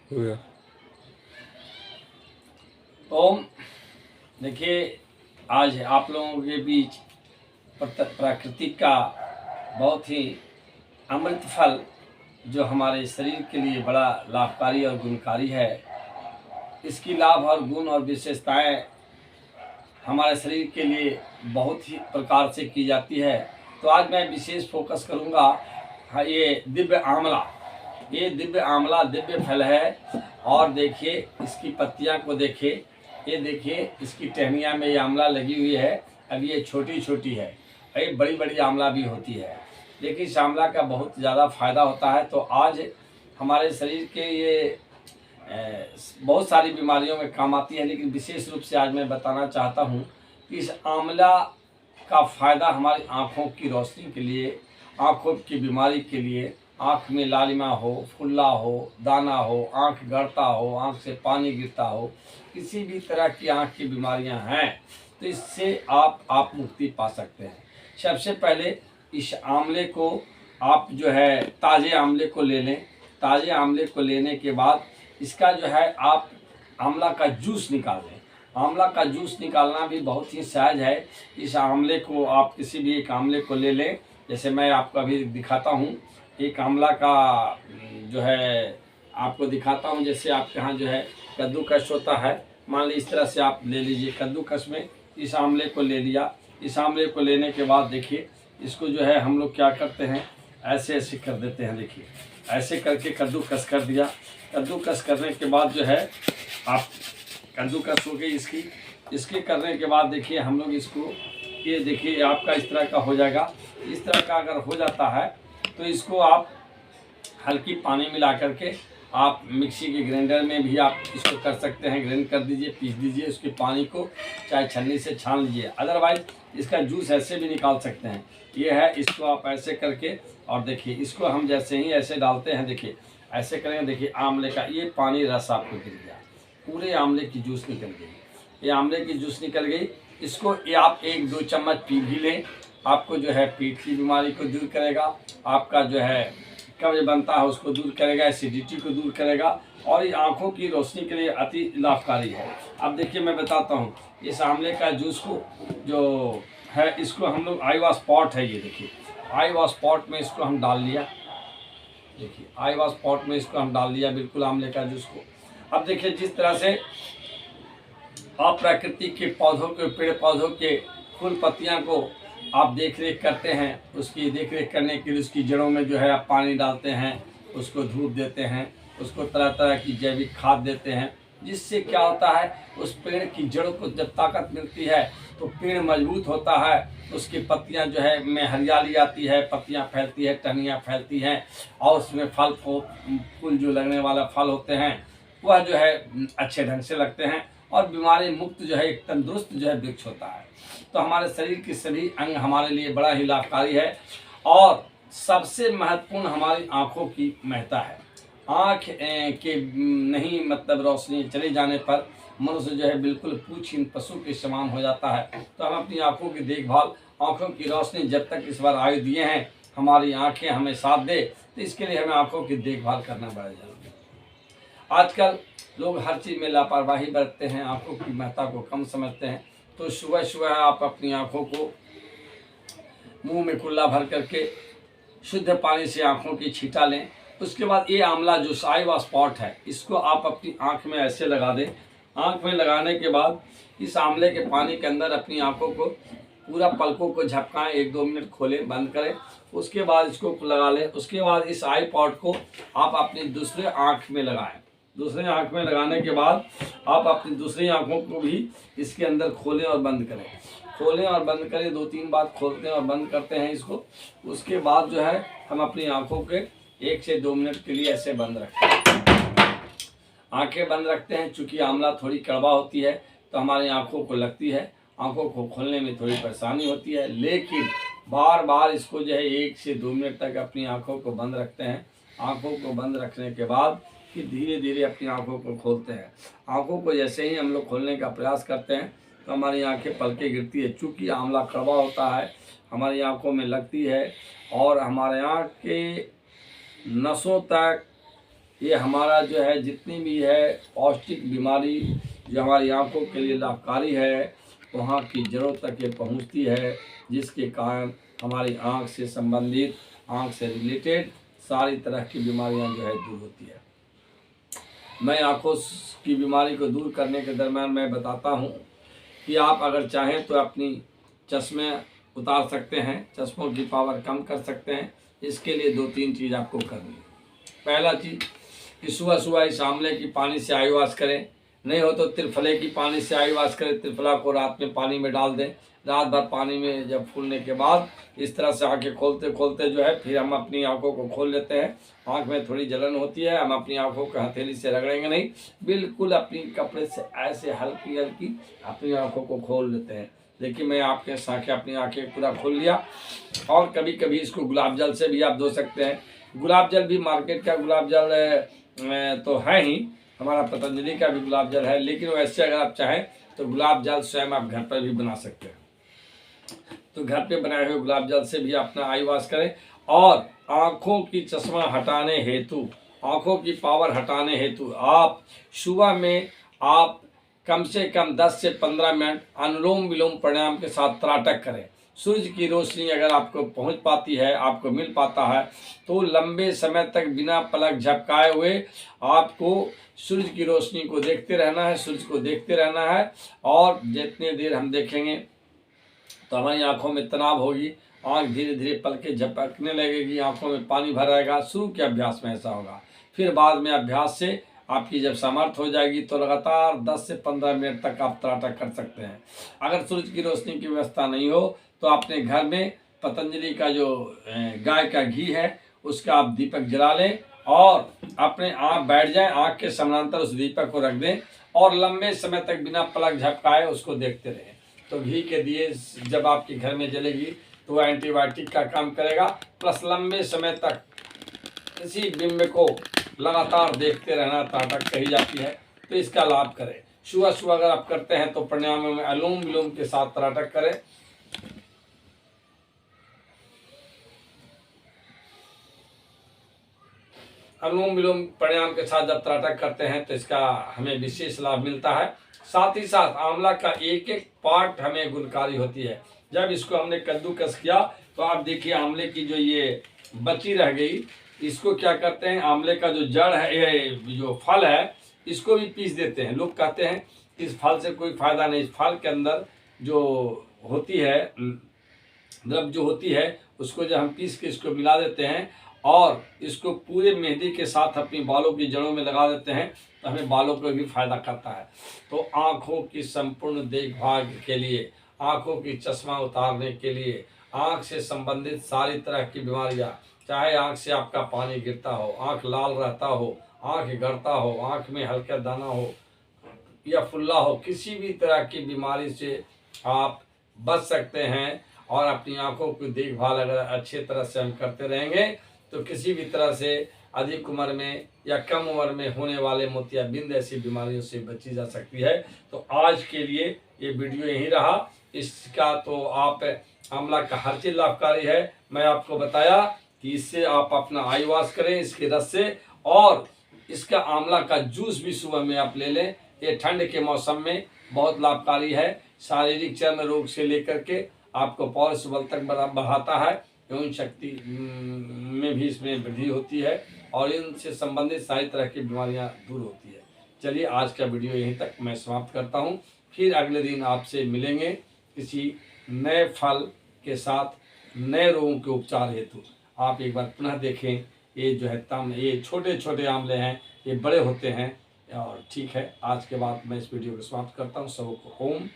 हो गया। ओम, देखिए आज आप लोगों के बीच प्रकृति का बहुत ही अमृत फल जो हमारे शरीर के लिए बड़ा लाभकारी और गुणकारी है, इसकी लाभ और गुण और विशेषताएं हमारे शरीर के लिए बहुत ही प्रकार से की जाती है। तो आज मैं विशेष फोकस करूंगा ये दिव्य आंवला। ये दिव्य आंवला दिव्य फल है। और देखिए इसकी पत्तियां को देखिए, ये देखिए इसकी टहनियाँ में ये आंवला लगी हुई है। अब ये छोटी छोटी है, ये बड़ी बड़ी आंवला भी होती है, लेकिन इस आंवला का बहुत ज़्यादा फायदा होता है। तो आज हमारे शरीर के ये बहुत सारी बीमारियों में काम आती है, लेकिन विशेष रूप से आज मैं बताना चाहता हूँ कि इस आंवला का फ़ायदा हमारी आँखों की रोशनी के लिए, आँखों की बीमारी के लिए, आँख में लालिमा हो, फुल्ला हो, दाना हो, आँख गड़ता हो, आँख से पानी गिरता हो, किसी भी तरह की आँख की बीमारियां हैं तो इससे आप मुक्ति पा सकते हैं। सबसे पहले इस आंवले को आप जो है ताज़े आंवले को ले लें। ताज़े आंवले को लेने के बाद इसका जो है आप आंवला का जूस निकाल लें। आंवला का जूस निकालना भी बहुत ही सहज है। इस आंवले को आप किसी भी एक आंवले को ले लें, जैसे मैं आपको अभी दिखाता हूँ। एक आंवला का जो है आपको दिखाता हूँ। जैसे आपके यहाँ जो है कद्दूकस होता है, मान लीजिए इस तरह से आप ले लीजिए। कद्दूकस में इस आंवले को ले लिया। इस आंवले को लेने के बाद देखिए इसको जो है हम लोग क्या करते हैं, ऐसे ऐसे कर देते हैं। देखिए ऐसे करके कद्दूकस कर दिया। कद्दूकस करने के बाद जो है आप कद्दूकस हो गई इसके करने के बाद देखिए हम लोग इसको, ये देखिए आपका इस तरह का हो जाएगा। इस तरह का अगर हो जाता है तो इसको आप हल्की पानी मिला करके आप मिक्सी के ग्राइंडर में भी आप इसको कर सकते हैं, ग्राइंड कर दीजिए, पीस दीजिए। उसके पानी को चाहे छन्नी से छान लीजिए, अदरवाइज इसका जूस ऐसे भी निकाल सकते हैं। ये है, इसको आप ऐसे करके और देखिए इसको हम जैसे ही ऐसे डालते हैं, देखिए ऐसे करेंगे, देखिए आंवले का ये पानी रस आपको गिर गया, पूरे आंवले की जूस निकल गई। ये आंवले की जूस निकल गई। इसको ये आप 1-2 चम्मच पी भी लें, आपको जो है पेट की बीमारी को दूर करेगा, आपका जो है कब्ज बनता है उसको दूर करेगा, एसिडिटी को दूर करेगा और ये आँखों की रोशनी के लिए अति लाभकारी है। अब देखिए मैं बताता हूँ इस आंवले का जूस को जो है, इसको हम लोग आई वॉश पॉट है, ये देखिए आई वॉश पॉट में इसको हम डाल लिया। देखिए आई वॉश पॉट में इसको हम डाल लिया बिल्कुल आंवले का जूस को। अब देखिए जिस तरह से आप प्रकृति के पौधों के, पेड़ पौधों के फूल पत्तियाँ को आप देख रेख करते हैं, उसकी देख रेख करने के लिए उसकी जड़ों में जो है आप पानी डालते हैं, उसको धूप देते हैं, उसको तरह तरह की जैविक खाद देते हैं, जिससे क्या होता है उस पेड़ की जड़ों को जब ताकत मिलती है तो पेड़ मजबूत होता है। उसकी पत्तियां जो है में हरियाली आती है, पत्तियां फैलती है, टहनियाँ फैलती हैं और उसमें फल फूल जो लगने वाला फल होते हैं वह जो है अच्छे ढंग से लगते हैं और बीमारी मुक्त जो है एक तंदुरुस्त जो है वृक्ष होता है। तो हमारे शरीर के सभी अंग हमारे लिए बड़ा ही लाभकारी है। और सबसे महत्वपूर्ण हमारी आँखों की महत्ता है। आँख के नहीं मतलब रोशनी चले जाने पर मनुष्य जो है बिल्कुल पूछहीन पशु के समान हो जाता है। तो हम अपनी आँखों की देखभाल, आँखों की रोशनी जब तक इस बार आयु दिए हैं हमारी आँखें हमें साथ दे, तो इसके लिए हमें आँखों की देखभाल करना बड़ा जरूरी है। आजकल लोग हर चीज़ में लापरवाही बरतते हैं, आँखों की महत्ता को कम समझते हैं। तो सुबह सुबह आप अपनी आँखों को मुंह में कुल्ला भर करके शुद्ध पानी से आँखों की छींटा लें। उसके बाद ये आंवला जो आई वॉश पॉट है इसको आप अपनी आँख में ऐसे लगा दें। आँख में लगाने के बाद इस आंवले के पानी के अंदर अपनी आँखों को पूरा पलकों को झपकाएं, 1-2 मिनट खोलें, बंद करें, उसके बाद इसको लगा लें। उसके बाद इस आई पॉट को आप अपनी दूसरे आँख में लगाएं। दूसरे आँख में लगाने के बाद आप अपनी दूसरी आँखों को भी इसके अंदर खोलें और बंद करें। खोलें और बंद करें, 2-3 बार खोलते हैं और बंद करते हैं इसको। उसके बाद जो है हम अपनी आँखों के 1 से 2 मिनट के लिए ऐसे बंद रखते हैं, आँखें बंद रखते हैं। चूँकि आंवला थोड़ी कड़वा होती है तो हमारी आँखों को लगती है, आँखों को खोलने में थोड़ी परेशानी होती है, लेकिन बार बार इसको जो है 1 से 2 मिनट तक अपनी आँखों को बंद रखते हैं। आँखों को बंद रखने के बाद फिर धीरे धीरे अपनी आँखों को खोलते हैं। आँखों को जैसे ही हम लोग खोलने का प्रयास करते हैं तो हमारी आँखें पलके गिरती है। चूँकि आंवला कड़वा होता है हमारी आँखों में लगती है और हमारे आँख के नसों तक ये हमारा जो है जितनी भी है पौष्टिक बीमारी जो हमारी आँखों के लिए लाभकारी है वहाँ की जड़ों तक ये पहुँचती है, जिसके कारण हमारी आँख से संबंधित, आँख से रिलेटेड सारी तरह की बीमारियाँ जो है दूर होती है। मैं आँखों की बीमारी को दूर करने के दरम्यान मैं बताता हूँ कि आप अगर चाहें तो अपनी चश्मे उतार सकते हैं, चश्मों की पावर कम कर सकते हैं। इसके लिए 2-3 चीज़ आपको करनी है। पहला चीज़ कि सुबह सुबह इस आंवले की पानी से आई वॉश करें, नहीं हो तो त्रिफले की पानी से आई वॉश करें। त्रिफला को रात में पानी में डाल दें, रात भर पानी में जब फूलने के बाद इस तरह से आंखें खोलते खोलते जो है फिर हम अपनी आंखों को खोल लेते हैं। आंख में थोड़ी जलन होती है, हम अपनी आंखों को हथेली से रगड़ेंगे नहीं, बिल्कुल अपनी कपड़े से ऐसे हल्की हल्की अपनी आंखों को खोल लेते हैं। देखिए मैं आपके साथ अपनी आंखें पूरा खोल लिया। और कभी कभी इसको गुलाब जल से भी आप धो सकते हैं। गुलाब जल भी मार्केट का गुलाब जल तो है ही, हमारा पतंजलि का भी गुलाब जल है, लेकिन वैसे अगर आप चाहें तो गुलाब जल स्वयं आप घर पर भी बना सकते हैं। तो घर पे बनाए हुए गुलाब जल से भी अपना आई वॉश करें। और आँखों की चश्मा हटाने हेतु, आँखों की पावर हटाने हेतु आप सुबह में आप कम से कम 10 से 15 मिनट अनुलोम विलोम प्राणायाम के साथ त्राटक करें। सूर्य की रोशनी अगर आपको पहुंच पाती है, आपको मिल पाता है, तो लंबे समय तक बिना पलक झपकाए हुए आपको सूर्य की रोशनी को देखते रहना है, सूर्य को देखते रहना है। और जितनी देर हम देखेंगे तो हमारी आंखों में तनाव होगी, आंख धीरे धीरे पलकें झपकने लगेगी, आंखों में पानी भर आएगा। शुरू के अभ्यास में ऐसा होगा, फिर बाद में अभ्यास से आपकी जब सामर्थ्य हो जाएगी तो लगातार 10 से 15 मिनट तक आप त्राटक कर सकते हैं। अगर सूरज की रोशनी की व्यवस्था नहीं हो तो अपने घर में पतंजलि का जो गाय का घी है उसका आप दीपक जला लें और अपने आँख बैठ जाएं, आँख के समानांतर उस दीपक को रख दें और लंबे समय तक बिना पलक झपकाए उसको देखते रहें। तो घी के दिए जब आपके घर में जलेगी तो वह एंटीबायोटिक का काम करेगा, प्लस लंबे समय तक किसी बिंब को लगातार देखते रहना त्राटक कही जाती है। तो इसका लाभ करें। सुबह सुबह अगर आप करते हैं तो प्राणायाम में अनुलोम विलोम के साथ त्राटक करें। अनुलोम विलोम प्राणायाम के साथ जब त्राटक करते हैं तो इसका हमें विशेष लाभ मिलता है। साथ ही साथ आंवला का एक एक पार्ट हमें गुणकारी होती है। जब इसको हमने कद्दूकस किया तो आप देखिए आंवले की जो ये बची रह गई, इसको क्या करते हैं, आंवले का जो जड़ है, ये जो फल है, इसको भी पीस देते हैं। लोग कहते हैं इस फल से कोई फायदा नहीं। इस फल के अंदर जो होती है द्रव जो होती है उसको जब हम पीस के इसको मिला देते हैं और इसको पूरे मेहंदी के साथ अपनी बालों की जड़ों में लगा देते हैं तो हमें बालों को भी फायदा करता है। तो आँखों की संपूर्ण देखभाल के लिए, आँखों की चश्मा उतारने के लिए, आँख से संबंधित सारी तरह की बीमारियाँ, चाहे आँख से आपका पानी गिरता हो, आँख लाल रहता हो, आँख गड़ता हो, आँख में हल्का दाना हो या फुल्ला हो, किसी भी तरह की बीमारी से आप बच सकते हैं। और अपनी आँखों की देखभाल अगर अच्छे तरह से हम करते रहेंगे तो किसी भी तरह से अधिक उम्र में या कम उम्र में होने वाले मोतियाबिंद ऐसी बीमारियों से बची जा सकती है। तो आज के लिए ये वीडियो यही रहा। इसका तो आप आंवला का हर चीज़ लाभकारी है। मैं आपको बताया कि इससे आप अपना आई वॉश करें इसके रस से, और इसका आंवला का जूस भी सुबह में आप ले लें। ये ठंड के मौसम में बहुत लाभकारी है। शारीरिक चर्म रोग से लेकर के आपको पौरुष बल तक बढ़ाता है, यौन शक्ति में भी इसमें वृद्धि होती है और इनसे संबंधित सारी तरह की बीमारियां दूर होती है। चलिए आज का वीडियो यहीं तक मैं समाप्त करता हूं। फिर अगले दिन आपसे मिलेंगे किसी नए फल के साथ, नए रोगों के उपचार हेतु। आप एक बार पुनः देखें, ये जो है ये छोटे छोटे आंवले हैं, ये बड़े होते हैं। और ठीक है, आज के बाद मैं इस वीडियो को समाप्त करता हूँ। सबको ओम